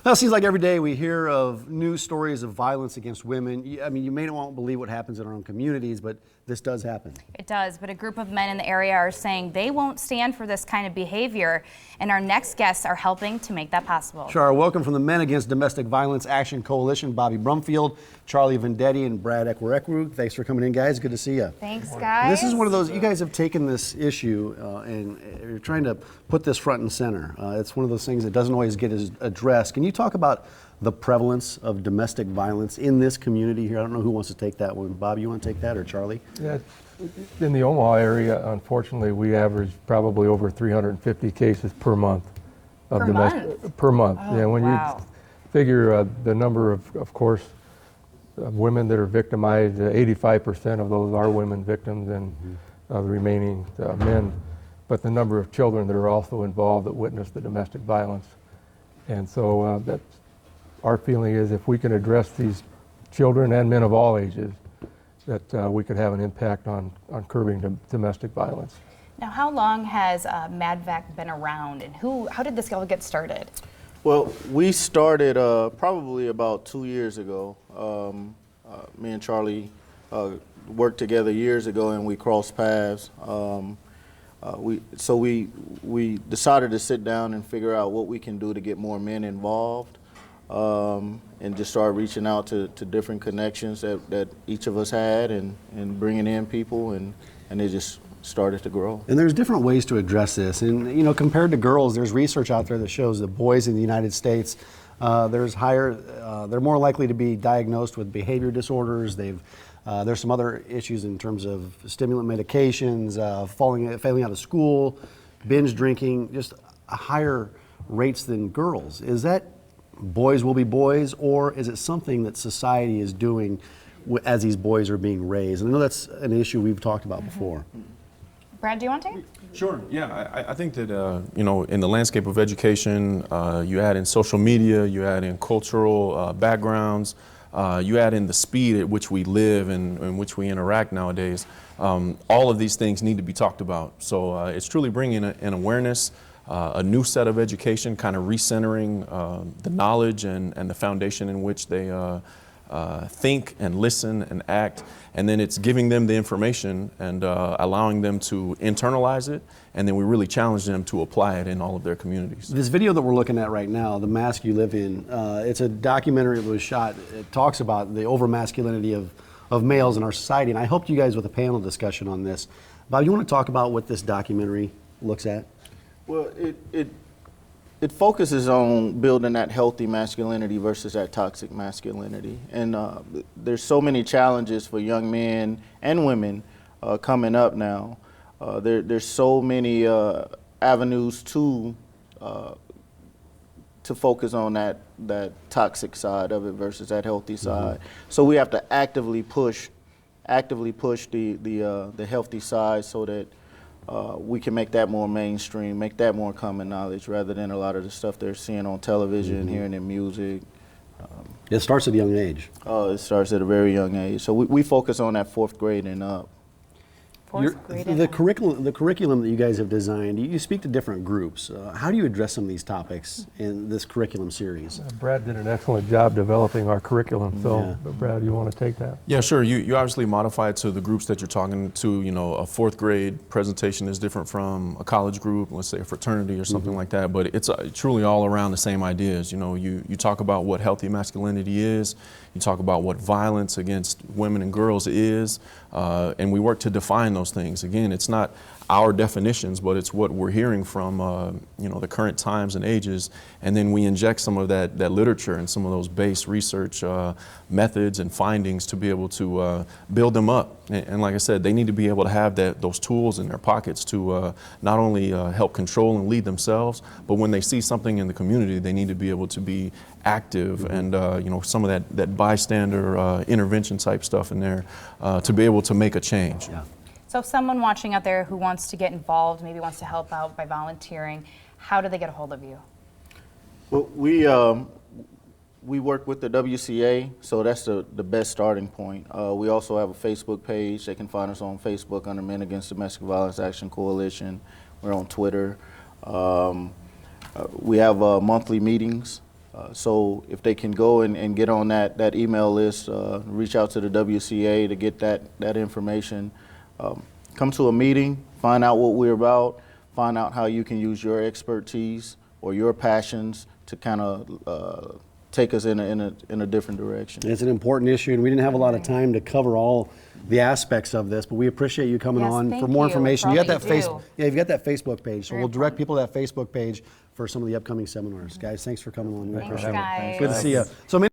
Well, it seems like every day we hear of news stories of violence against women. I mean, you may not believe what happens in our own communities, but this does happen. It does, but a group of men in the area are saying they won't stand for this kind of behavior, and our next guests are helping to make that possible. Sure. Welcome from the Men Against Domestic Violence Action Coalition, Bobby Brumfield, Charlie Vendetti, and Brad Ekwerekwu. Thanks for coming in, guys. Good to see you. Thanks, guys. This is one of those, you guys have taken this issue and you're trying to put this front and center. It's one of those things that doesn't always get addressed. Can you talk about the prevalence of domestic violence in this community here? I don't know who wants to take that one. Bob, you want to take that, or Charlie? Yeah, in the Omaha area, unfortunately, we average probably over 350 cases per month of domestic per month. Oh, yeah, when wow. you figure the number of course, women that are victimized, 85% of those are women victims, and the remaining men. But the number of children that are also involved that witness the domestic violence, and so that's. Our feeling is if we can address these children and men of all ages, that we could have an impact on curbing domestic violence. Now, how long has MADVAC been around, and how did this all get started? Well, we started probably about 2 years ago. Me and Charlie worked together years ago, and we crossed paths. We decided to sit down and figure out what we can do to get more men involved. And just start reaching out to different connections that each of us had, and bringing in people, and it just started to grow. And there's different ways to address this. And you know, compared to girls, there's research out there that shows that boys in the United States, they're more likely to be diagnosed with behavior disorders. There's some other issues in terms of stimulant medications, failing out of school, binge drinking, just higher rates than girls. Is that boys will be boys, or is it something that society is doing as these boys are being raised? And I know that's an issue we've talked about before. Brad, do you want to take it? Sure. Yeah, I think that you know, in the landscape of education, you add in social media, you add in cultural backgrounds, you add in the speed at which we live and in which we interact nowadays. All of these things need to be talked about. So it's truly bringing an awareness. A new set of education, kind of recentering the knowledge and the foundation in which they think and listen and act, and then it's giving them the information and allowing them to internalize it, and then we really challenge them to apply it in all of their communities. This video that we're looking at right now, The Mask You Live In, it's a documentary that was shot. It talks about the over-masculinity of males in our society, and I helped you guys with a panel discussion on this. Bob, you want to talk about what this documentary looks at? Well, it focuses on building that healthy masculinity versus that toxic masculinity. And there's so many challenges for young men and women coming up now. There's so many avenues to focus on that toxic side of it versus that healthy side. So we have to actively push the healthy side so that we can make that more mainstream, make that more common knowledge, rather than a lot of the stuff they're seeing on television, hearing in music. It starts at a young age. It starts at a very young age. So we focus on that 4th grade and up. The curriculum that you guys have designed, you speak to different groups. How do you address some of these topics in this curriculum series? Brad did an excellent job developing our curriculum, so Brad, you want to take that? Yeah, sure. You obviously modify it to the groups that you're talking to. You know, a 4th grade presentation is different from a college group, let's say a fraternity or something like that, but it's truly all around the same ideas. You know, you talk about what healthy masculinity is, you talk about what violence against women and girls is, and we work to define those things. Again, it's not our definitions, but it's what we're hearing from you know, the current times and ages, and then we inject some of that literature and some of those base research methods and findings to be able to build them up. And like I said, they need to be able to have those tools in their pockets to not only help control and lead themselves, but when they see something in the community, they need to be able to be active and you know, some of that bystander intervention type stuff in there to be able to make a change. Yeah. So if someone watching out there who wants to get involved, maybe wants to help out by volunteering, how do they get a hold of you? Well, we work with the WCA, so that's the best starting point. We also have a Facebook page. They can find us on Facebook under Men Against Domestic Violence Action Coalition. We're on Twitter. We have monthly meetings So if they can go and get on that email list, reach out to the WCA to get that information. Come to a meeting, find out what we're about, find out how you can use your expertise or your passions to kind of take us in a different direction. It's an important issue, and we didn't have a lot of time to cover all the aspects of this, but we appreciate you coming Yes, on. thank For more you information, for you all got that that you Facebook. do. Yeah, you've got that Facebook page, so Very we'll direct important. people to that Facebook page for some of the upcoming seminars. Guys, thanks for coming on. We Thanks, appreciate it. guys. Good to see you. So many